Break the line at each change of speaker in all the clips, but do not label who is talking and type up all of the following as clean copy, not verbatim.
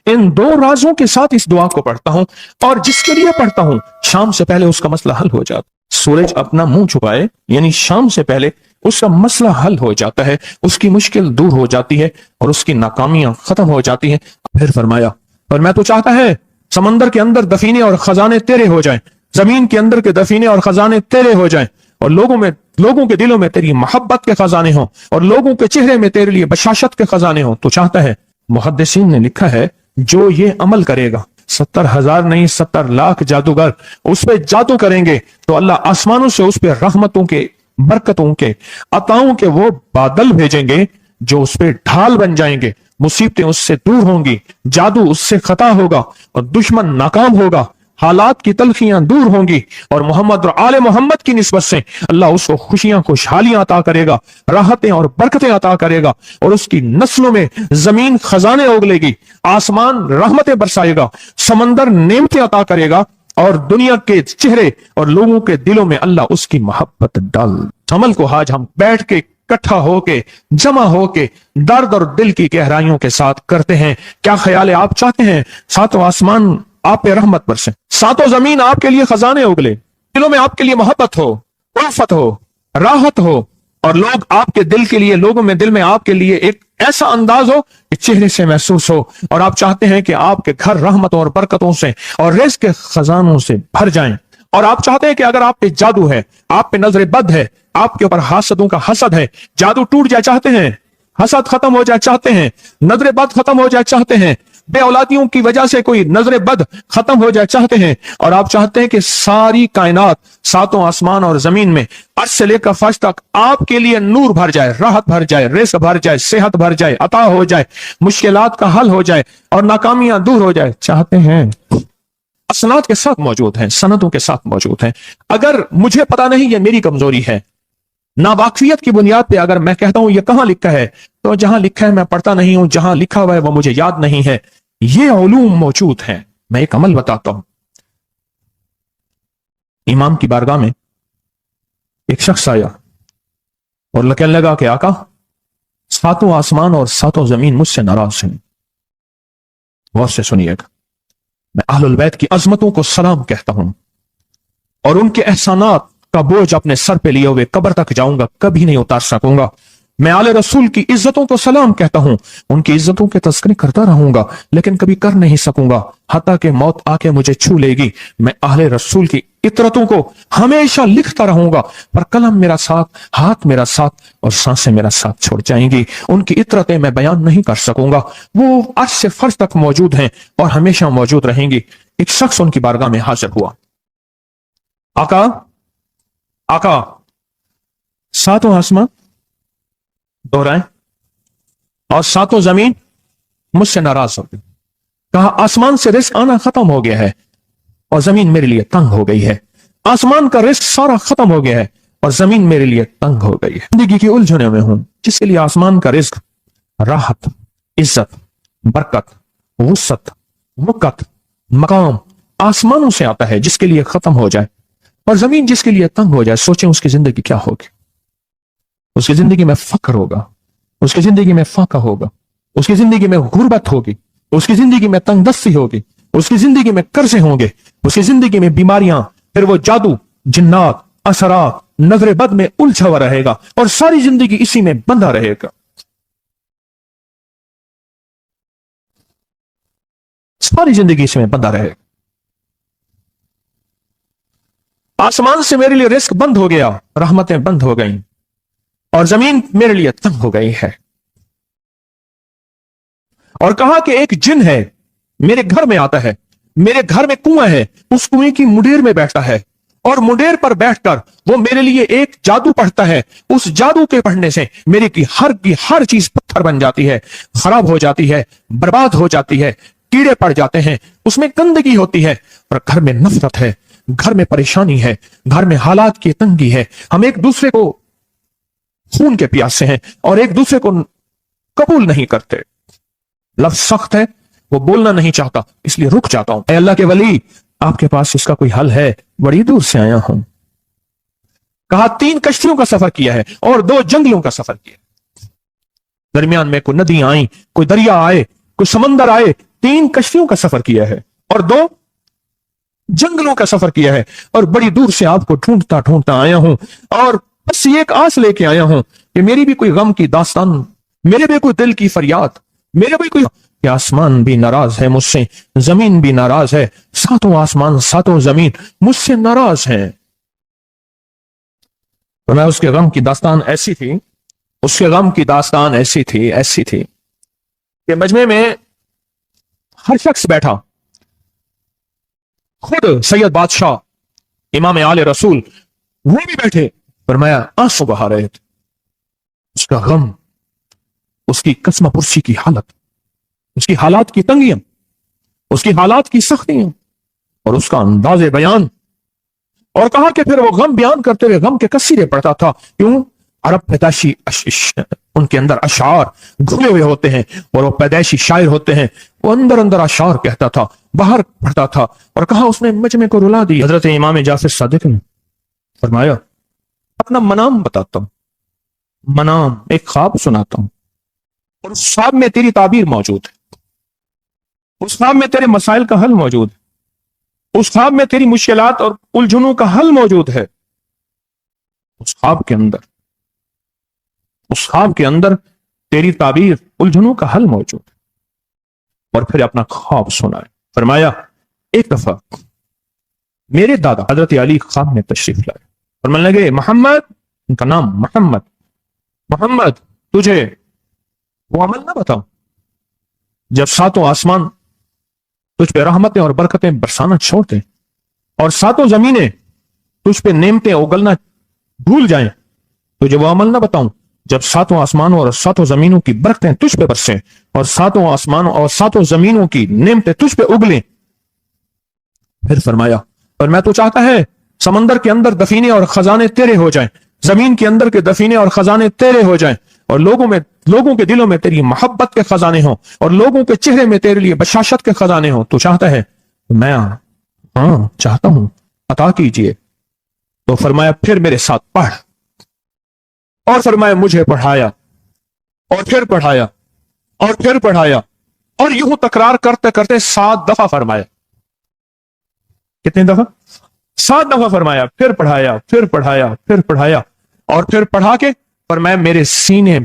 इन दो राजों के साथ इस दुआ को पढ़ता हूं, और जिसके लिए पढ़ता हूं शाम से पहले उसका मसला हल हो जाता। सूरज अपना मुंह छुपाए यानी शाम से पहले उसका मसला हल हो जाता है, उसकी मुश्किल दूर हो जाती है और उसकी नाकामियां खत्म हो जाती हैं। फिर फरमाया, और मैं तो चाहता है समंदर के अंदर दफीने और खजाने तेरे हो जाएं, जमीन के अंदर के दफीने और खजाने तेरे हो जाएं, और लोगों के दिलों में तेरी मोहब्बत के खजाने हों, और लोगों के चेहरे में तेरे लिए बशाशत के खजाने हों। तो चाहता है, मुहद्दिसीन ने लिखा है, जो ये अमल करेगा 70,000 नहीं 70 लाख जादूगर उस पे जादू करेंगे तो अल्लाह आसमानों से उस पे रहमतों के, बरकतों के, अताओं के वो बादल भेजेंगे जो उस पे ढाल बन जाएंगे। मुसीबतें उससे दूर होंगी, जादू उससे खता होगा और दुश्मन नाकाम होगा, हालात की तलखियां दूर होंगी, और मोहम्मद और आले मोहम्मद की निस्बत से अल्लाह उसको खुशियां, खुशहालियां अता करेगा, राहतें और बरकतें अता करेगा, और उसकी नस्लों में जमीन खजाने उगलेगी, आसमान रहमतें बरसाएगा, समंदर नेमतें अता करेगा, और दुनिया के चेहरे और लोगों के दिलों में अल्लाह उसकी मोहब्बत डाल। अमल को आज हम बैठ के इकट्ठा होके, जमा होके, दर्द और दिल की गहराइयों के साथ करते हैं। क्या ख्याल है? आप चाहते हैं सातों आसमान आप पे रहमत बरसे, सातों जमीन आपके लिए खजाने उगले, दिलों में आपके लिए मोहब्बत हो, उल्फत हो, राहत हो, और लोग आपके दिल के लिए, लोगों में दिल में आपके लिए एक ऐसा अंदाज हो कि चेहरे से महसूस हो, और आप चाहते हैं कि आपके घर रहमतों और बरकतों से और रिज़्क़ के खजानों से भर जाएं। और आप चाहते हैं कि अगर आप पे जादू है, आप पे नजर बद है, आपके ऊपर हासदों का हसद है, जादू टूट जाए चाहते हैं, हसद खत्म हो जाए चाहते हैं, नजर बद खत्म हो जाए चाहते हैं, बे औलादियों की वजह से कोई नजर बद खत्म हो जाए चाहते हैं, और आप चाहते हैं कि सारी कायनात, सातों आसमान और जमीन में अर्श से लेकर फर्श तक आपके लिए नूर भर जाए, राहत भर जाए, रिज़्क़ भर जाए, सेहत भर जाए, अता हो जाए, मुश्किलात का हल हो जाए और नाकामियां दूर हो जाए चाहते हैं। असनाद के साथ मौजूद हैं, सनदों के साथ मौजूद हैं। अगर मुझे पता नहीं, ये मेरी कमजोरी है, नावाकिफियत की बुनियाद पे अगर मैं कहता हूं ये कहां लिखा है, तो जहां लिखा है मैं पढ़ता नहीं हूं, जहां लिखा हुआ है वो मुझे याद नहीं है। ये उलूम मौजूद हैं। मैं एक अमल बताता हूं। इमाम की बारगाह में एक शख्स आया और कहने लगा कि आका, सातों आसमान और सातों जमीन मुझसे नाराज हैं। गौर से सुनिएगा, मैं अहलुल बैत की अजमतों को सलाम कहता हूं और उनके एहसानात का बोझ अपने सर पे लिए हुए कब्र तक जाऊंगा, कभी नहीं उतार सकूंगा। मैं आले रसूल की इज्जतों को सलाम कहता हूं, उनकी इज्जतों के तस्करे करता रहूंगा, लेकिन कभी कर नहीं सकूंगा, हत्ता कि मौत आके मुझे छू लेगी। मैं आले रसूल की इतरतों को हमेशा लिखता रहूंगा, पर कलम मेरा साथ, हाथ मेरा साथ और सांसें मेरा साथ छोड़ जाएंगी। उनकी इतरतें मैं बयान नहीं कर सकूंगा, वो अर्श से फर्श तक मौजूद हैं और हमेशा मौजूद रहेंगी। एक शख्स उनकी बारगाह में हाजिर हुआ। आका, आका, सातों आसमान दोहराए और सातों जमीन मुझसे नाराज हो गई। कहा, आसमान से रिज़्क़ आना खत्म हो गया है और जमीन मेरे लिए तंग हो गई है। आसमान का रिज़्क़ सारा खत्म हो गया है और जमीन मेरे लिए तंग हो गई है। जिंदगी की उलझनों में हूं, जिसके लिए आसमान का रिज़्क़, राहत, इज्जत, बरकत, वुसअत, वक़्त, मकाम आसमानों से आता है, जिसके लिए खत्म हो जाए और जमीन जिसके लिए तंग हो जाए। सोचें उसकी जिंदगी क्या होगी। उसकी जिंदगी में फक्र होगा, उसकी जिंदगी में फाका होगा, उसकी जिंदगी में गुर्बत होगी, उसकी जिंदगी में तंगदस्ती होगी, उसकी जिंदगी में कर्जे होंगे, उसकी जिंदगी में बीमारियां, फिर वो जादू, जिन्नात, असरात, नजर बद में उलझा हुआ रहेगा और सारी जिंदगी इसी में बंधा रहेगा। सारी जिंदगी इसमें बंधा रहेगा। आसमान से मेरे लिए रिज़्क़ बंद हो गया, रहमतें बंद हो गई और जमीन मेरे लिए तंग हो गई है। और कहा कि एक जिन है, मेरे घर में आता है, मेरे घर में कुआं है, उस कुएं की मुंडेर में बैठता है और मुंडेर पर बैठकर वो मेरे लिए एक जादू पढ़ता है। उस जादू के पढ़ने से मेरे की हर चीज पत्थर बन जाती है, खराब हो जाती है, बर्बाद हो जाती है, कीड़े पड़ जाते हैं, उसमें गंदगी होती है और घर में नफरत है, घर में परेशानी है, घर में हालात की तंगी है। हम एक दूसरे को खून के प्यासे हैं और एक दूसरे को कबूल नहीं करते। लफ्ज सख्त है, वो बोलना नहीं चाहता, इसलिए रुक जाता हूं। अल्लाह के वली, आपके पास इसका कोई हल है? बड़ी दूर से आया हूं। कहा, 3 कश्तियों का सफर किया है और 2 जंगलों का सफर किया। दरमियान में कोई नदी आई, कोई दरिया आए, कोई समंदर आए, 3 कश्तियों का सफर किया है और 2 जंगलों का सफर किया है, और बड़ी दूर से आपको ढूंढता ढूंढता आया हूं, और बस ये एक आस लेके आया हूं कि मेरी भी कोई गम की दास्तान, मेरे भी कोई दिल की फरियाद, मेरे भी कोई कि आसमान भी नाराज है मुझसे, जमीन भी नाराज है, 7 आसमान 7 जमीन मुझसे नाराज हैं। तो मैं उसके गम की दास्तान ऐसी थी, उसके गम की दास्तान ऐसी थी कि मजमे में हर शख्स बैठा, खुद सैयद बादशाह इमाम आले रसूल वो भी बैठे, फरमाया आंसू बहा रहे थे। उसका गम, उसकी कसम पुरसी की हालत, उसकी हालात की तंगियां, उसकी हालात की सख्तियां और उसका अंदाजे बयान। और कहा कि फिर वो गम बयान करते हुए गम के कसीरे पड़ता था। क्यों? अरब पैदाशी उनके अंदर अशार घुले हुए होते हैं और वो पैदाइशी शायर होते हैं। वो अंदर अंदर अशार कहता था, बाहर पढ़ता था, और कहा उसने मजमे को रुला दी। हजरत इमाम जाफर सादिक ने फरमाया अपना मनाम बताता हूं, मनाम एक ख्वाब सुनाता हूं, और उस ख्वाब में तेरी ताबीर मौजूद है, उस ख्वाब में तेरे मसाइल का हल मौजूद है, उस ख्वाब में तेरी मुश्किलात और उलझनों का हल मौजूद है। उस ख्वाब के अंदर तेरी ताबीर, उलझनों का हल मौजूद है। और फिर अपना ख्वाब सुनाए। फरमाया एक दफा मेरे दादा हजरत अली ख्वाब में तशरीफ लाए, फरमाने लगे मोहम्मद, उनका नाम मोहम्मद, तुझे वो अमल ना बताऊं जब 7 आसमान तुझ पे रहमतें और बरकतें बरसाना छोड़ दें और 7 जमीनें तुझ पे नेमतें उगलना भूल जाएं, तुझे वो अमल ना बताऊं जब 7 आसमानों और 7 जमीनों की बरकतें तुझ पे बरसें और 7 आसमानों और 7 जमीनों की नेमतें तुझ पे उगलें। फिर फरमाया और मैं तो चाहता है समंदर के अंदर दफीने और खजाने तेरे हो जाएं, जमीन के अंदर के दफीने और खजाने तेरे हो जाएं, और लोगों के दिलों में तेरी मोहब्बत के खजाने हों, और लोगों के चेहरे में तेरे लिए बशाशत के खजाने हों। तो चाहता है? मैं हाँ चाहता हूं, अता कीजिए। तो फरमाया फिर मेरे साथ पढ़, और फरमाया मुझे पढ़ाया, और फिर पढ़ाया, और फिर पढ़ाया, और यूं तकरार करते करते 7 दफा फरमाया। कितनी दफा? 7 दफा फरमाया, फिर पढ़ाया, फिर पढ़ाया, फिर पढ़ाया, और फिर पढ़ा के फरमाया मेरे सीने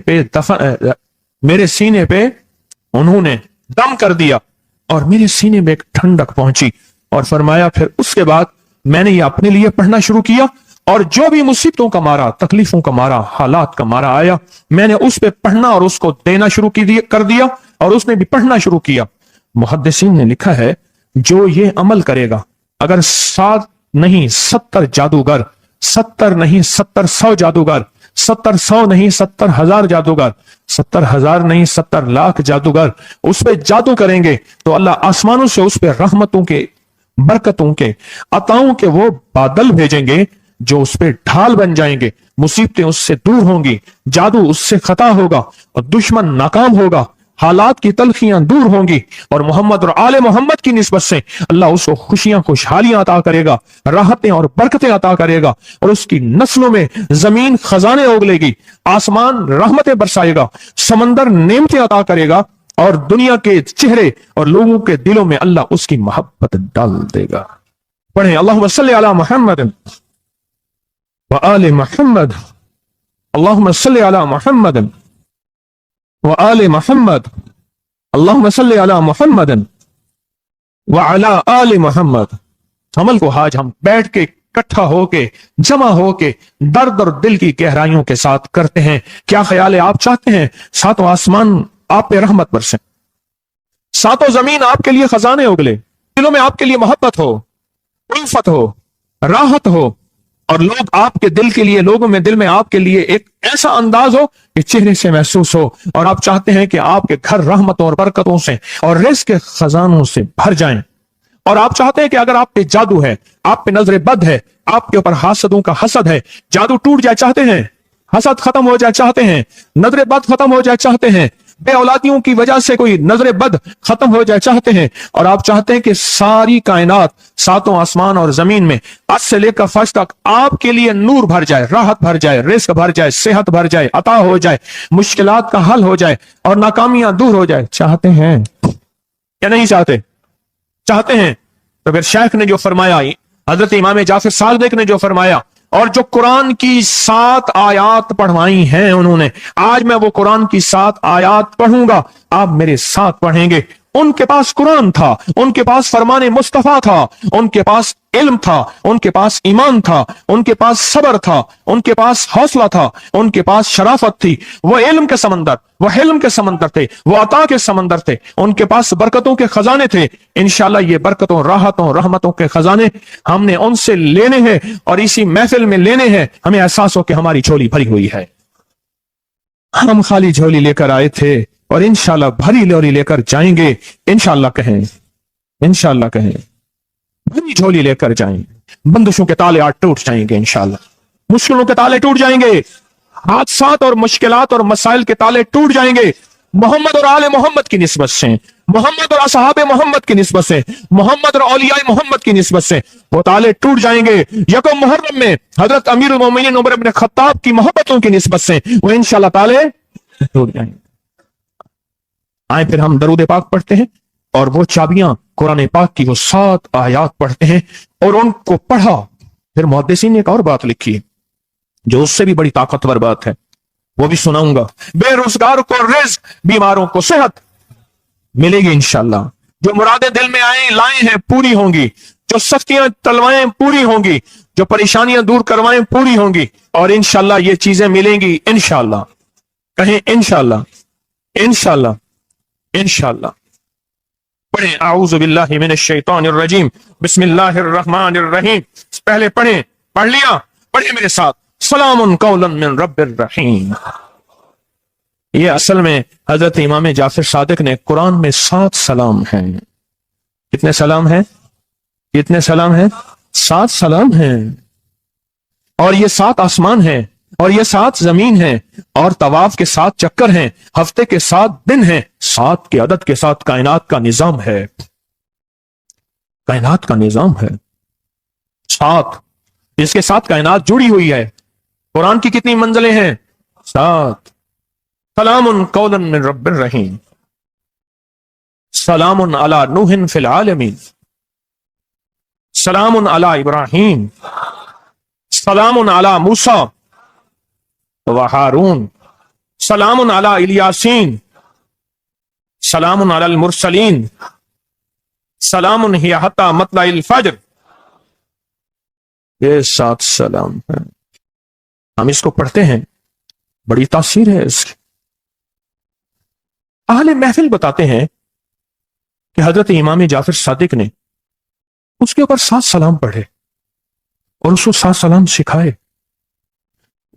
पे उन्होंने दम कर दिया, और मेरे सीने में एक ठंडक पहुंची। और फरमाया फिर उसके बाद मैंने ये अपने लिए पढ़ना शुरू किया, और जो भी मुसीबतों का मारा, तकलीफों का मारा, हालात का मारा आया, मैंने उस पे पढ़ना और उसको देना शुरू कर दिया, और उसने भी पढ़ना शुरू किया। मुहद्दिसीन ने लिखा है जो ये अमल करेगा, अगर 7 नहीं 70 जादूगर, 70 नहीं 70,100 जादूगर, 70,100 नहीं 70,000 जादूगर, 70,000 नहीं 70 लाख जादूगर उस पे जादू करेंगे, तो अल्लाह आसमानों से उस पे रहमतों के, बरकतों के, अताओं के वो बादल भेजेंगे जो उस पे ढाल बन जाएंगे। मुसीबतें उससे दूर होंगी, जादू उससे खता होगा, और दुश्मन नाकाम होगा, हालात की तलखियां दूर होंगी, और मोहम्मद और आले मोहम्मद की निस्बत से अल्लाह उसको खुशियां, खुशहालियां अता करेगा, राहतें और बरकतें अता करेगा, और उसकी नस्लों में जमीन खजाने उगलेगी, आसमान रहमतें बरसाएगा, समंदर नेमतें अता करेगा, और दुनिया के चेहरे और लोगों के दिलों में अल्लाह उसकी मोहब्बत डाल देगा। पढ़े अल्लाहुम्मा सल्ली अला मुहम्मद व आले मुहम्मद, अल्लाहुम्मा सल्ली अला मुहम्मद व आले मुहम्मद, अल्लाहुम्मा सल्ली अला मुहम्मद व अला आले मुहम्मद। अमल को आज हम बैठ के इकट्ठा होके, जमा होके, दर्द और दिल की गहराइयों के साथ करते हैं। क्या ख्याल है? आप चाहते हैं 7 आसमान आप पे रहमत बरसे, 7 जमीन आपके लिए खजाने उगले, दिलों में आपके लिए मोहब्बत हो, उल्फत हो, राहत हो, और लोग आपके दिल के लिए, लोगों में दिल में आपके लिए एक ऐसा अंदाज हो कि चेहरे से महसूस हो, और आप चाहते हैं कि आपके घर रहमतों और बरकतों से और रिज़्क़ के खजानों से भर जाएं, और आप चाहते हैं कि अगर आप पे जादू है, आप पे नजर बद है, आपके ऊपर हासदों का हसद है, जादू टूट जाए चाहते हैं, हसद खत्म हो जाए चाहते हैं, नजर बद खत्म हो जाए चाहते हैं, बे औलादियों की वजह से कोई नजर बद खत्म हो जाए चाहते हैं, और आप चाहते हैं कि सारी कायनात, 7 आसमान और जमीन में आज से लेकर फर्श तक आपके लिए नूर भर जाए, राहत भर जाए, रिज़्क़ भर जाए, सेहत भर जाए, अता हो जाए, मुश्किलात का हल हो जाए, और नाकामियां दूर हो जाए चाहते हैं। या नहीं चाहते? चाहते हैं। तो फिर शेख ने जो फरमाया, हजरत इमाम जाफर सादिक ने जो फरमाया, और जो कुरान की 7 आयात पढ़वाई हैं उन्होंने, आज मैं वो कुरान की 7 आयात पढ़ूंगा, आप मेरे साथ पढ़ेंगे। उनके पास कुरान था, उनके पास फरमाने मुस्तफा था, उनके पास इल्म था, उनके पास ईमान था, उनके पास सब्र था, उनके पास हौसला था, उनके पास शराफत थी। वो इल्म के समंदर, वो हिल्म के समंदर थे, वो अता के समंदर थे, उनके पास बरकतों के खजाने थे। इंशाअल्लाह ये बरकतों, राहतों, रहमतों के खजाने हमने उनसे लेने हैं और इसी महफिल में लेने हैं। हमें एहसास हो कि हमारी झोली भरी हुई है, हम खाली झोली लेकर आए थे और इंशाअल्लाह भरी झोली लेकर जाएंगे। इंशाअल्लाह कहें, इंशाअल्लाह कहें, भरी झोली लेकर जाएंगे। बंदिशों के ताले आज टूट जाएंगे इंशाअल्लाह, मुश्किलों के ताले टूट जाएंगे, हादसात और मुश्किलात और मसाइल के ताले टूट जाएंगे। मोहम्मद और आले मोहम्मद की निस्बत से, मोहम्मद और असहाबे मोहम्मद की निस्बत से, मोहम्मद और औलियाए मोहम्मद की निस्बत से वो ताले टूट जाएंगे। यकम मुहर्रम में हजरत अमीरुल मोमिनीन उमर इब्न खत्ताब की मोहब्बतों की निस्बत से वो इंशाअल्लाह ताले टूट जाएंगे। आए फिर हम दरूद पाक पढ़ते हैं और वो चाबियां कुरान पाक की वो 7 आयात पढ़ते हैं और उनको पढ़ा। फिर मुहद्दिसीन ने एक और बात लिखी है जो उससे भी बड़ी ताकतवर बात है, वो भी सुनाऊंगा। बेरोजगार को रिज़्क, बीमारों को सेहत मिलेगी इंशाअल्लाह। जो मुरादें दिल में आए लाए हैं पूरी होंगी, जो सख्तियां तलवाएं पूरी होंगी, जो परेशानियां दूर करवाएं पूरी होंगी और इंशाअल्लाह ये चीजें मिलेंगी इंशाअल्लाह। कहें इंशाअल्लाह, इंशाअल्लाह, इंशाअल्लाह। पढ़ें आऊज़ु बिल्लाहि मिनश शैतानिर रजीम, बिस्मिल्लाहिर रहमानिर रहीम। पहले पढ़ें, पढ़ लिया, पढ़े मेरे साथ, सलामुन कौलन मिन रब्बिर रहीम। ये असल में हजरत इमाम जाफर सादिक ने कुरान में 7 सलाम हैं। कितने सलाम हैं? कितने सलाम हैं? 7 सलाम हैं। और ये 7 आसमान हैं और ये 7 जमीन है और तवाफ के 7 चक्कर हैं, हफ्ते के 7 दिन हैं, 7 के अदद के साथ कायनात का निजाम है। कायनात का निजाम है 7, इसके साथ कायनात जुड़ी हुई है। कुरान की कितनी मंजिलें हैं? 7। सलामुन कौलन मिन रब्बिर रहीम, सलामुन अला नूहिन फिल आलमीन, सलामुन अला इब्राहीम, सलामुन अला मूसा व हारून, सलामुन अला इलियासीन, सलामुन अलल मुरसलीन, सलामुन हिया हत्ता मतलाइल फज्र। ये 7 सलाम है। हम इसको पढ़ते हैं, बड़ी तासीर है इसकी। अहले महफिल बताते हैं कि हजरत इमाम जाफर सादिक ने उसके ऊपर 7 सलाम पढ़े और उसको 7 सलाम सिखाए।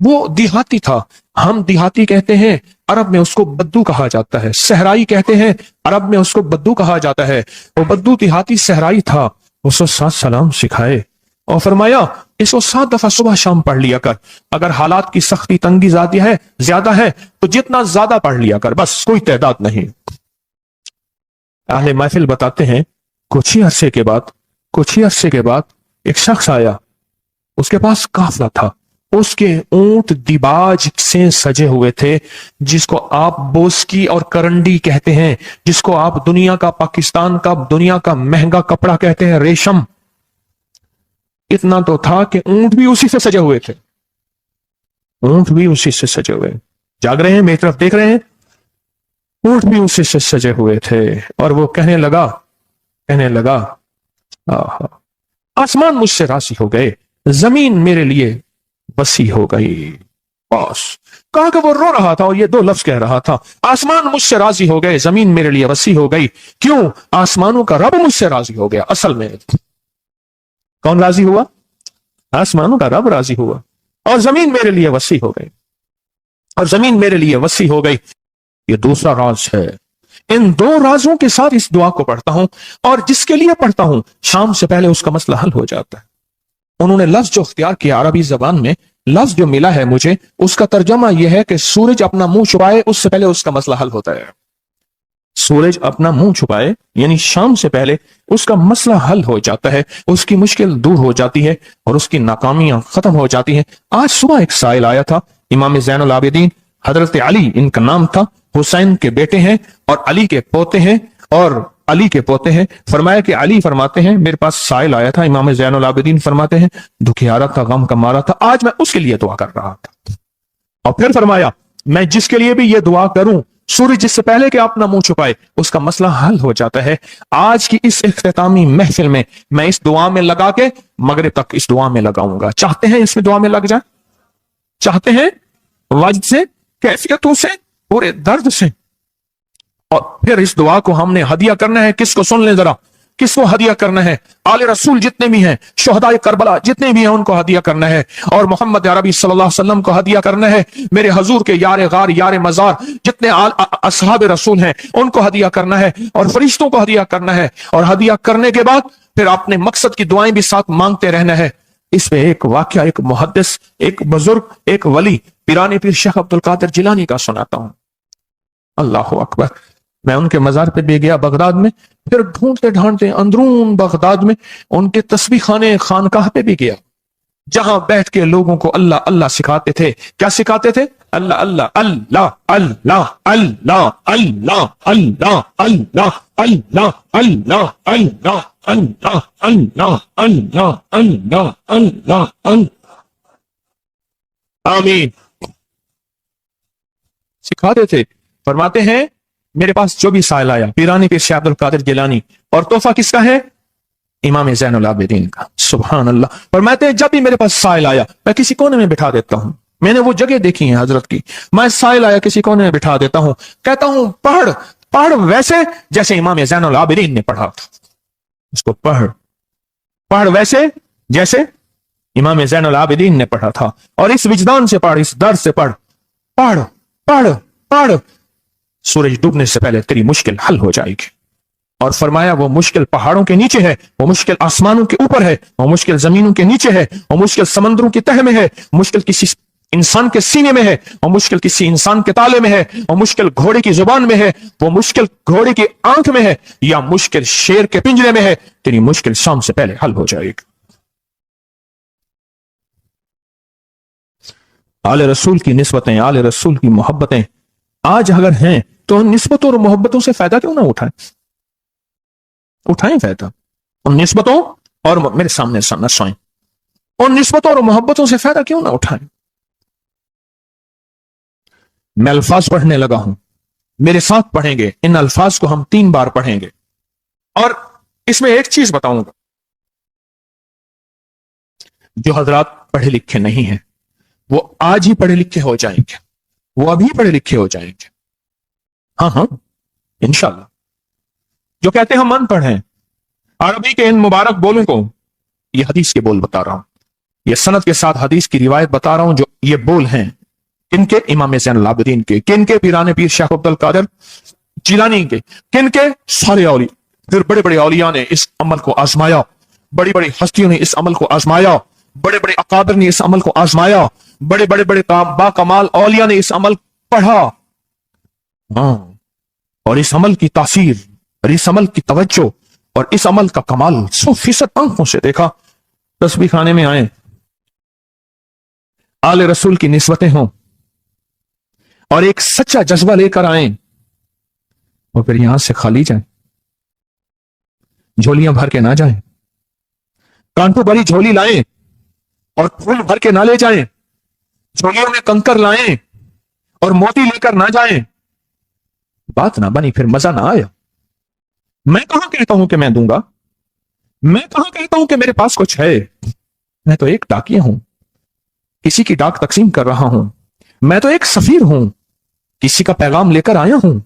वो देहाती था, हम देहाती कहते हैं, अरब में उसको बद्दू कहा जाता है। सहराई कहते हैं, अरब में उसको बद्दू कहा जाता है। वो बद्दू देहाती सहराई था, उसको 7 सलाम सिखाए और फरमाया इसको 7 दफा सुबह शाम पढ़ लिया कर। अगर हालात की सख्ती तंगी ज्यादा है तो जितना ज्यादा पढ़ लिया कर, बस कोई तादाद नहीं। अहले महफिल बताते हैं कुछ ही अरसे के बाद एक शख्स आया, उसके पास काफला था, उसके ऊंट दिबाज से सजे हुए थे, जिसको आप बोस्की और करंडी कहते हैं, जिसको आप दुनिया का, पाकिस्तान का दुनिया का महंगा कपड़ा कहते हैं, रेशम। इतना तो था कि ऊंट भी उसी से सजे हुए थे, ऊंट भी उसी से सजे हुए। जाग रहे हैं, मेरी तरफ देख रहे हैं? ऊंट भी उसी से सजे हुए थे। और वो कहने लगा आसमान मुझसे राजी हो गए, जमीन मेरे लिए वसी हो गई। बस कहा कि वो रो रहा था और ये 2 लफ्ज कह रहा था, आसमान मुझसे राजी हो गए, जमीन मेरे लिए वसी हो गई। क्यों? आसमानों का रब मुझसे राजी हो गया। असल में कौन राजी हुआ? आसमानों का रब राजी हुआ और जमीन मेरे लिए वसी हो गई, और जमीन मेरे लिए वसी हो गई। ये दूसरा राज है। इन 2 राजों के साथ इस दुआ को पढ़ता हूं और जिसके लिए पढ़ता हूं शाम से पहले उसका मसला हल हो जाता है। उन्होंने लफ्ज जो इख्तियार किया अरबी जबान में, लफ्ज जो मिला है मुझे, उसका तर्जमा यह है कि सूरज अपना मुंह छुपाए उससे पहले उसका मसला हल होता है। सूरज अपना मुंह छुपाए यानी शाम से पहले उसका मसला हल हो जाता है, उसकी मुश्किल दूर हो जाती है और उसकी नाकामियां खत्म हो जाती हैं। आज सुबह एक साइल आया था, इमाम ज़ैनुल आबिदीन हजरत अली इनका नाम था, हुसैन के बेटे हैं और अली के पोते हैं, और अली के पोते हैं। फरमाया कि अली फरमाते हैं मेरे पास साइल आया था, इमाम ज़ैनुल आबिदीन फरमाते हैं दुखियारा था, गम का मारा था, आज मैं उसके लिए दुआ कर रहा था। और फिर फरमाया मैं जिसके लिए भी ये दुआ करूं, सूरज जिससे पहले कि अपना मुंह छुपाए उसका मसला हल हो जाता है। आज की इस इख्तितामी महफिल में मैं इस दुआ में लगा के मगरिब तक इस दुआ में लगाऊंगा। चाहते हैं इसमें दुआ में लग जाए? चाहते हैं वजद से, कैफियतों से, पूरे दर्द से? और फिर इस दुआ को हमने हदिया करना है। किसको? सुन ले जरा, किसको हदिया करना है? आले रसूल जितने भी हैं, शोहदाए करबला जितने भी हैं, उनको हदिया करना है। और मोहम्मद अरबी सल्लल्लाहु अलैहि वसल्लम को हदिया करना है। मेरे हजूर के यार गार यार मजार जितने असहाब रसूल हैं उनको हदिया करना है, और फरिश्तों को हदिया करना है। और हदिया करने के बाद फिर अपने मकसद की दुआएं भी साथ मांगते रहना है। इसमें एक वाकया, एक मुहद्दिस, एक बुजुर्ग, एक वली पीरानी पीर शेख अब्दुल कादिर जिलानी का सुनाता हूं। अल्लाह अकबर। मैं उनके मजार पे भी गया बगदाद में, फिर ढूंढते ढांढते अंदरून बगदाद में उनके तस्बीह खाने खानकाह पे भी गया, जहां बैठ के लोगों को अल्लाह अल्लाह सिखाते थे। क्या सिखाते थे? अल्लाह अल्लाह अल्लाह अल्लाह अल्लाह अल्लाह अल्लाह अल्लाह अल्लाह अल्लाह अल्लाह अल्लाह अल्लाह अल्लाह अल्लाह अल्लाह अल्लाह। आमीन। सिखाते थे। फरमाते हैं मेरे पास जो भी साइल आया, पीरानी पीर शेख अब्दुल कादिर जिलानी, और तोहफा किसका है? इमाम ज़ैनुल आबिदीन का। सुभान अल्लाह। फरमाते हैं जब भी मेरे पास साइल आया मैं किसी कोने में बिठा देता हूं। मैंने वो जगह देखी है हजरत की, मैं साइल आया किसी कोने में बिठा देता हूं, कहता हूं पढ़ पढ़ वैसे जैसे इमाम ज़ैनुल आबिदीन ने पढ़ा था। उसको पढ़ पढ़ वैसे जैसे इमाम ज़ैनुल आबिदीन ने पढ़ा था, और इस विजदान से पढ़, इस दर्द से पढ़, पढ़ पढ़ पढ़, सूरज डूबने से पहले तेरी मुश्किल हल हो जाएगी। और फरमाया वो मुश्किल पहाड़ों के नीचे है, वो मुश्किल आसमानों के ऊपर है, वो मुश्किल जमीनों के नीचे है, वो मुश्किल समंदरों की तह में है, मुश्किल किसी इंसान के सीने में है, वो मुश्किल किसी इंसान के ताले में है, वो मुश्किल घोड़े की जुबान में है, वो मुश्किल घोड़े की आंख में है, या मुश्किल शेर के पिंजरे में है। तेरी मुश्किल शाम से पहले हल हो जाएगी। आले रसूल की निस्बतें, आले रसूल की मोहब्बतें आज अगर हैं तो उन निस्बतों और मोहब्बतों से फायदा क्यों ना उठाएं? उठाएं फायदा उन निस्बतों और मेरे सामने न सोएं, उन निस्बतों और मोहब्बतों से फायदा क्यों ना उठाएं? मैं अल्फाज पढ़ने लगा हूं, मेरे साथ पढ़ेंगे। इन अल्फाज को हम 3 बार पढ़ेंगे, और इसमें एक चीज बताऊंगा, जो हजरात पढ़े लिखे नहीं हैं वो आज ही पढ़े लिखे हो जाएंगे, वो अभी पढ़े लिखे हो जाएंगे। हाँ हाँ इंशाल्लाह। जो कहते हैं हम अनपढ़ हैं, अरबी के इन मुबारक बोलों को, ये हदीस के बोल बता रहा हूं, ये सनद के साथ हदीस की रिवायत बता रहा हूं। जो ये बोल हैं किनके? इमाम ज़ैनुल आबिदीन के। किनके? पीराने पीर शेख अब्दुल कादिर जिलानी के। किनके? सारे औलिया। फिर बड़े बड़े औलिया ने इस अमल को आजमाया, बड़ी बड़ी हस्तियों ने इस अमल को आजमाया, बड़े बड़े अकादर ने इस अमल को आजमाया, बड़े बड़े बड़े बाकमाल औलिया ने इस अमल पढ़ा। हाँ, और इस अमल की तासीर और इस अमल की तवज्जो और इस अमल का कमाल 100% आंखों से देखा। तस्बीह खाने में आए, आले रसूल की निस्बतें हों, और एक सच्चा जज्बा लेकर आए, और फिर यहां से खाली जाए, झोलियां भर के ना जाएं, कांटों भरी झोली लाएं और फूल भर के ना ले जाएं, झोलियों में कंकर लाएं और मोती लेकर ना जाएं। बात ना बनी, फिर मजा ना आया। मैं कहां कहता हूं कि मैं दूंगा, मैं कहां कहता हूं कि मेरे पास कुछ है। मैं तो एक डाकिया हूं, किसी की डाक तकसीम कर रहा हूं। मैं तो एक सफीर हूं, किसी का पैगाम लेकर आया हूं।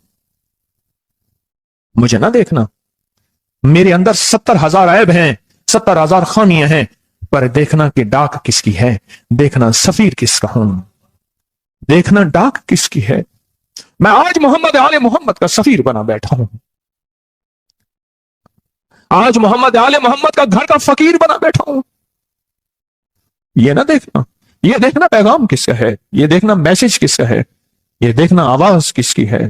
मुझे ना देखना, मेरे अंदर 70,000 ऐब हैं, 70,000 खामियां हैं, पर देखना कि डाक किसकी है, देखना सफीर किसका हूं, देखना डाक किसकी है। मैं आज मोहम्मद आले मोहम्मद का सफीर बना बैठा हूं, आज मोहम्मद आले मोहम्मद का घर का फकीर बना बैठा हूं। ये ना देखना, ये देखना पैगाम किसका है, ये देखना मैसेज किसका है, ये देखना आवाज किसकी है।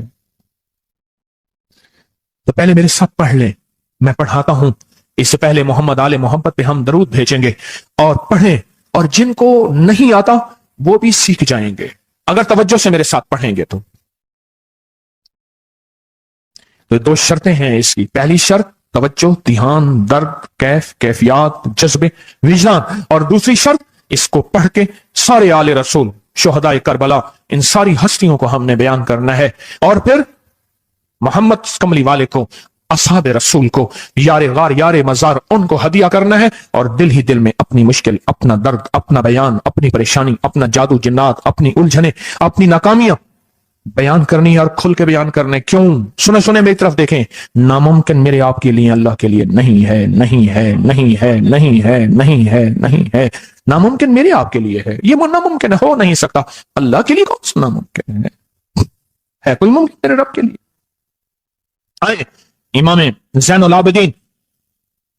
तो पहले मेरे साथ पढ़ लें, मैं पढ़ाता हूं। इससे पहले मोहम्मद आले मोहम्मद पे हम दरूद भेजेंगे और पढ़ें, और जिनको नहीं आता वो भी सीख जाएंगे अगर तवज्जो से मेरे साथ पढ़ेंगे। तो तो दो शर्तें हैं इसकी। पहली शर्त तवज्जो, ध्यान, दर्द, कैफ, कैफियत, जज्बे, विजदान। और दूसरी शर्त, इसको पढ़ के सारे आले रसूल, शुहदाए करबला, इन सारी हस्तियों को हमने बयान करना है। और फिर मोहम्मद कमली वाले को, असहाब रसूल को, यारे गार यारे मजार, उनको हदिया करना है। और दिल ही दिल में अपनी मुश्किल, अपना दर्द, अपना बयान, अपनी परेशानी, अपना जादू जिन्नात, अपनी उलझने, अपनी नाकामियां बयान करनी है और खुल के बयान करने। क्यों? सुने सुने मेरी तरफ देखें। नामुमकिन मेरे आपके लिए अल्लाह के लिए नहीं है, नहीं है, नहीं है, नहीं है, नहीं है, नहीं है। नामुमकिन मेरे आपके लिए है, ये वो नामुमकिन हो नहीं सकता। अल्लाह के लिए कौन सा नामुमकिन है कोई मुमकिन मेरे रब के लिए? आए इमाम ज़ैनुल आबिदीन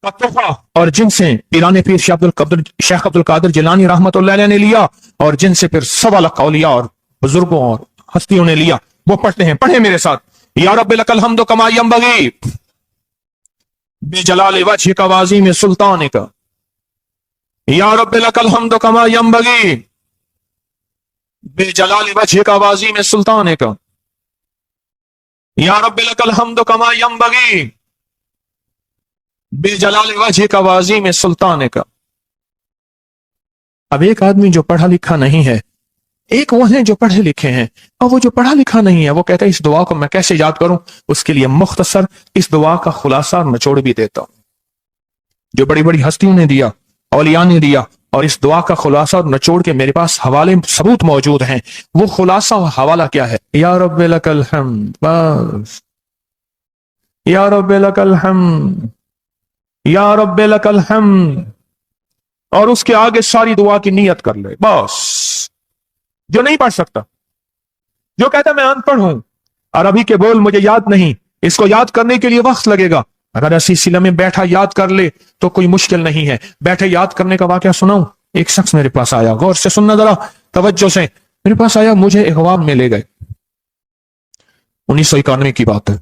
का तोहफा, और जिनसे पीराने पीर शेख अब्दुल कादिर जिलानी रहमतुल्लाह अलैह ने लिया, और जिनसे फिर सवा लाख औलिया और बुजुर्गों और हस्तियों ने लिया, वो पढ़ते हैं। पढ़े मेरे साथ। या रब्बी लकल हम्दु कमा यंबगी बेजलाल वजहिका वाज़ीम सुल्तानिका। या रब्बी लकल हम्दु कमा यंबगी बेजलाल वजहिका वाज़ीम सुल्तानिका। या रब्बी लकल हम्दु कमा यंबगी बेजलाल वजहिका वाज़ीम सुल्तानिका। अब एक आदमी जो पढ़ा लिखा नहीं है, एक वो है जो पढ़े लिखे हैं, और वो जो पढ़ा लिखा नहीं है वो कहता है इस दुआ को मैं कैसे याद करूं। उसके लिए मुख्तसर इस दुआ का खुलासा और निचोड़ भी देता हूं, जो बड़ी बड़ी हस्तियों ने दिया, औलिया ने दिया, और इस दुआ का खुलासा और निचोड़ के मेरे पास हवाले सबूत मौजूद हैं। वो खुलासा और हवाला क्या है? या रब्बी लकल हम्द, बस। या रब्बी लकल हम्द, या रब्बी लकल हम्द, और उसके आगे सारी दुआ की नियत कर ले, बस। जो नहीं पढ़ सकता, जो कहता मैं अनपढ़ हूं, अरबी के बोल मुझे याद नहीं, इसको याद करने के लिए वक्त लगेगा, अगर ऐसी सिला में बैठा याद कर ले तो कोई मुश्किल नहीं है। बैठे याद करने का वाकया सुनाऊं। एक शख्स मेरे पास आया, गौर से सुनना जरा, तवज्जो से। मेरे पास आया, मुझे इगवाब में ले गए। 1991 की बात है।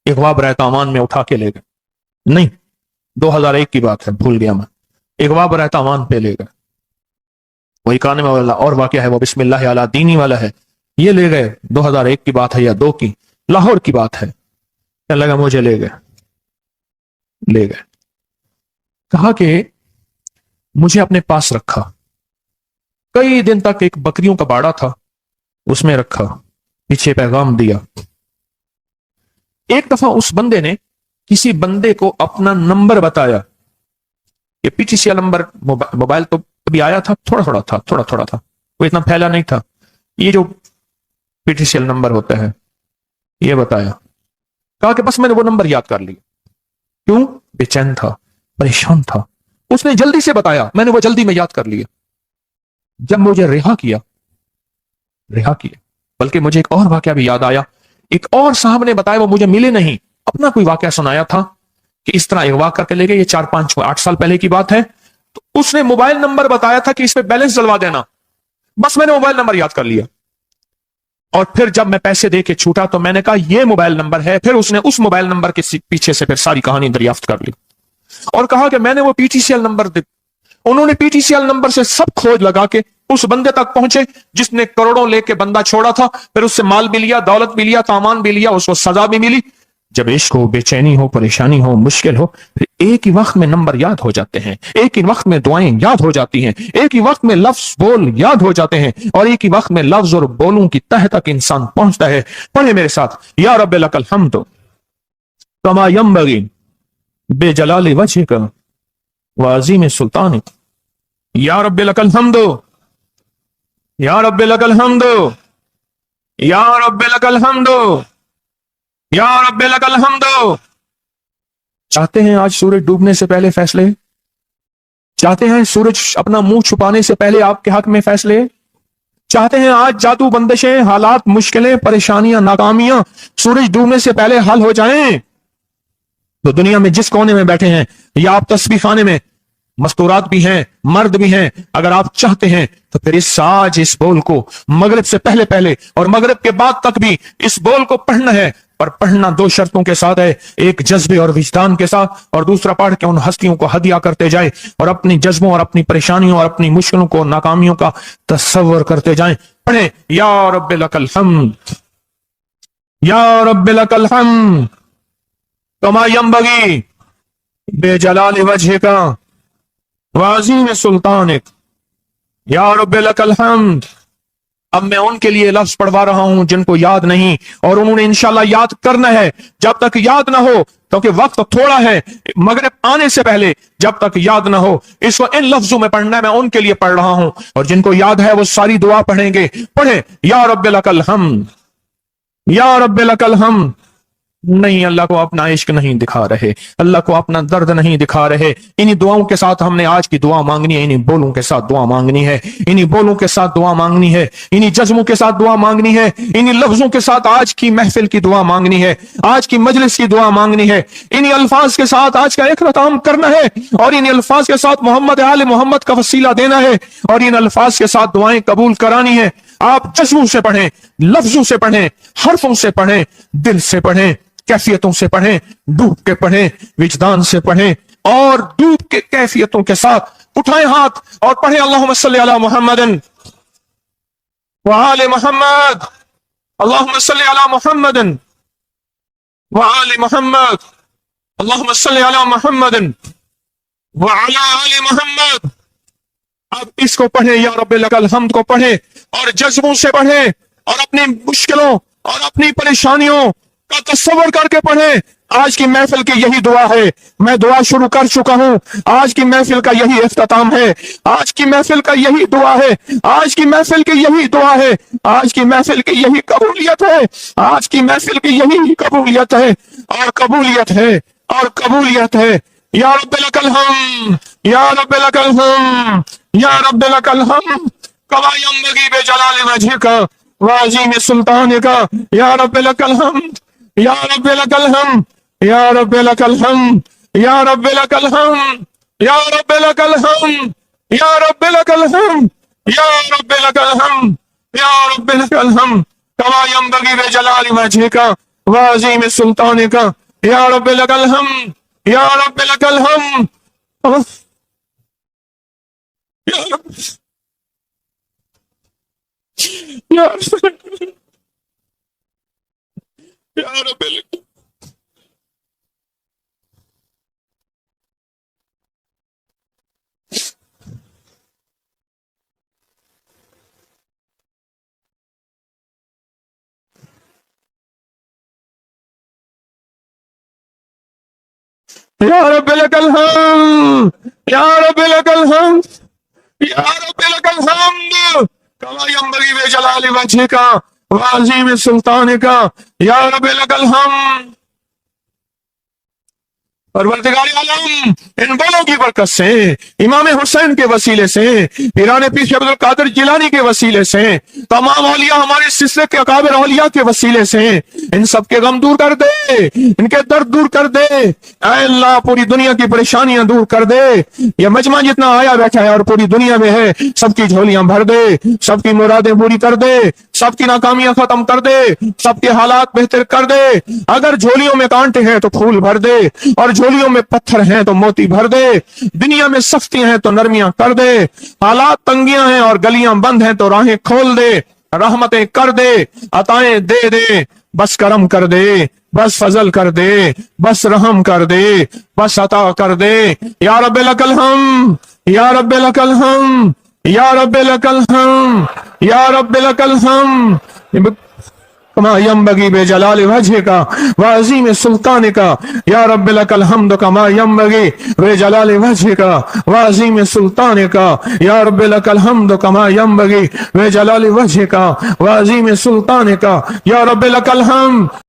इगवाब रहतावान में उठा के ले गए, नहीं 2001 की बात है, भूल गया मैं। इगवाब रहतावान पे ले गए। वही कानमे वाला और वाकया है, वो बिस्मिल्लाह अला दीनी वाला है। ये ले गए, 2001 की बात है या 2 की, लाहौर की बात है। क्या लगा, मुझे ले गए, कहा कि मुझे अपने पास रखा। कई दिन तक एक बकरियों का बाड़ा था, उसमें रखा, पीछे पैगाम दिया। एक दफा उस बंदे ने किसी बंदे को अपना नंबर बताया। ये पीटीसीएल नंबर, मोबाइल तो अभी आया था, थोड़ा थोड़ा था, वो इतना फैला नहीं था। ये जो पीटीसीएल नंबर होता है, ये बताया। कहा कि बस मैंने वो नंबर याद कर लिया। क्यों? बेचैन था, परेशान था। उसने जल्दी से बताया, मैंने वो जल्दी में याद कर लिया। जब मुझे रिहा किया, बल्कि मुझे एक और वाकया भी याद आया। एक और साहब ने बताया, वो मुझे मिले नहीं, अपना कोई वाकया सुनाया था कि इस तरह अगवा करके ले गए। ये 4, 5, 8 साल पहले की बात है। तो उसने मोबाइल नंबर बताया था कि इस पे बैलेंस डलवा देना। बस मैंने मोबाइल नंबर याद कर लिया, और फिर जब मैं पैसे दे के छूटा तो मैंने कहा ये मोबाइल नंबर है। फिर उसने उस मोबाइल नंबर के पीछे से फिर सारी कहानी दरियाफ्त कर ली और कहा कि मैंने वो पीटीसीएल नंबर दे। उन्होंने पीटीसीएल नंबर से सब खोज लगा के उस बंदे तक पहुंचे जिसने करोड़ों लेके बंदा छोड़ा था। फिर उससे माल भी लिया, दौलत भी लिया, सामान भी लिया, उसको सजा भी मिली। जब इश्क हो, बेचैनी हो, परेशानी हो, मुश्किल हो, फिर एक ही वक्त में नंबर याद हो जाते हैं, एक ही वक्त में दुआएं याद हो जाती हैं, एक ही वक्त में लफ्ज बोल याद हो जाते हैं, और एक ही वक्त में लफ्ज और बोलों की तह तक इंसान पहुंचता है। पढ़े मेरे साथ, या रब्बी लकल हम्द कमा यंबगी बेजलाल वजहिका वाज़ीम सुल्तानिक। या रब्बी लकल हम्द, या रब्बी लकल हम्द, या रब्बी लकल हम्द, या रब्बी लकल हम्द। चाहते हैं आज सूरज डूबने से पहले फैसले? चाहते हैं सूरज अपना मुंह छुपाने से पहले आपके हक में फैसले? चाहते हैं आज जादू, बंदिशें, हालात, मुश्किलें, परेशानियां, नाकामियां सूरज डूबने से पहले हल हो जाएं? तो दुनिया में जिस कोने में बैठे हैं, या आप तस्बीह खाने में, मस्तूरात भी हैं, मर्द भी हैं, अगर आप चाहते हैं तो फिर इस बोल को मगरिब से पहले पहले और मगरिब के बाद तक भी इस बोल को पढ़ना है। पर पढ़ना 2 शर्तों के साथ है, एक जज्बे और विजदान के साथ, और दूसरा पढ़ के उन हस्तियों को हदिया करते जाए और अपनी जज्बों और अपनी परेशानियों और अपनी मुश्किलों को, नाकामियों का तसव्वुर करते जाएं। पढ़े, या रब्बी लकल हम्द, या रब्बी लकल हम्द, कमा यंबगी बेजलाल वजहिका वाज़ीम सुल्तानिक या रब्बे लकल हम्द। अब मैं उनके लिए लफ्ज पढ़वा रहा हूं जिनको याद नहीं, और उन्होंने इंशाल्लाह याद करना है। जब तक याद ना हो, क्योंकि वक्त थोड़ा है, मगरिब आने से पहले जब तक याद ना हो, इसको इन लफ्जों में पढ़ना है। मैं उनके लिए पढ़ रहा हूं, और जिनको याद है वो सारी दुआ पढ़ेंगे। पढ़े, या रब्बे लकल हम्द, या रब्बे लकल हम्द। नहीं, अल्लाह को अपना इश्क नहीं दिखा रहे, अल्लाह को अपना दर्द नहीं दिखा रहे। इन्हीं दुआओं के साथ हमने आज की दुआ मांगनी है, इन्हीं बोलों के साथ दुआ मांगनी है, इन्हीं बोलों के साथ दुआ मांगनी है, इन्हीं जज्बों के साथ दुआ मांगनी है, इन्हीं लफ्जों के साथ आज की महफिल की दुआ मांगनी है, आज की मजलिस की दुआ मांगनी है। इन्हीं अल्फाज के साथ आज का इख्तिताम करना है, और इन्हीं अल्फाज के साथ मोहम्मद आले मोहम्मद का वसीला देना है, और इन अल्फाज के साथ दुआएं कबूल करानी है। आप जज्बों से पढ़ें, लफ्जों से पढ़ें, हरफों से पढ़ें, दिल से पढ़ें, कैफियतों से पढ़ें, डूब के पढ़ें, विजदान से पढ़ें, और डूब के कैफियतों के साथ उठाएं हाथ और पढ़ें अल्लाहुम्मा सल्ली अला मुहम्मदिन व आले मुहम्मद, अल्लाहुम्मा सल्ली अला मुहम्मदिन व आले मुहम्मद, अल्लाहुम्मा सल्ली अला मुहम्मदिन व अला आले मुहम्मद। अब इसको पढ़ें, या रब्बे लकल हम्द को पढ़ें, और जज्बों से पढ़ें, और अपनी मुश्किलों और अपनी परेशानियों का तस्वर करके पढ़ें। आज की महफिल की यही दुआ है। मैं दुआ शुरू कर चुका हूं, आज की महफिल का यही इख्तिताम है, आज की महफिल का यही दुआ है, आज की महफिल की यही दुआ है, आज की महफिल की यही कबूलियत है, आज की महफिल की यही कबूलियत है, और कबूलियत है, और कबूलियत है। या रब्बे लकल हम्द, या रब्बे लकल हम्द, या रब्बे लकल हम्द, कमा यंबगी बेजलाल वजहिका वाज़ीम सुल्तानिका, या रब्बे लकल हम्द, या रब्बे लकल हम्द, या रब्बे लकल हम्द, या रब्बे लकल हम्द, या रब्बे लकल हम्द, या रब्बे लकल हम्द, या रब्बे लकल हम्द, या रब्बे लकल हम्द, कमा यंबगी बेजलाल वजहिका वाज़ीम सुल्तानिका, या रब्बे लकल हम्द, या रब्बे लकल हम्द, या रब्बे, या रब्बे, या रब्बे लकल, या रब्बे लकल हम्द, या रब्बे लकल हम्द, या रब्बे लकल हम्द, कमा यंबगी बेजलाल वजहिका वाज़ीम सुल्तानिका, या रब्बे लकल हम्द। परवरदिगार आलम, इन बोलों की बरकत से, इमाम हुसैन के वसीले से, पीराने पीर शेख अब्दुल कादिर जिलानी के वसीले से, तमाम औलिया हमारे सिलसिले के अकाबिर औलिया के वसीले से, इन सब के गम दूर कर दे, इनके दर्द दूर कर दे। ऐ अल्लाह, पूरी दुनिया की परेशानियां दूर कर दे। ये मजमा जितना आया बैठा है और पूरी दुनिया में है, सबकी झोलियां भर दे, सबकी मुरादें पूरी कर दे, सबकी नाकामियां खत्म कर दे, सबके हालात बेहतर कर दे। अगर झोलियों में कांटे हैं तो फूल भर दे, और झोलियों में पत्थर हैं तो मोती भर दे। दुनिया में सख्तियां हैं तो नरमियां कर दे, हालात तंगियां हैं और गलियां बंद हैं तो राहें खोल दे, रहमतें कर दे, अताएं दे दे, बस करम कर दे, बस फजल कर दे, बस रहम कर दे, बस अता कर दे। या रब्बे लकल हम्द, या रब्बे लकल हम्द, या रब्बे लकल हम्द, या रब्बे लकल हम्द, कमा यंबगी बेजलाल वजहिका वाज़ीम सुल्तानिका, या रब्बे लकल हम्द, कमा यंबगी बेजलाल वजहिका वाज़ीम सुल्तानिका, या रब्बे लकल हम्द, कमा यंबगी बेजलाल वजहिका वाज़ीम सुल्तानिका, या रब्बे लकल हम्द।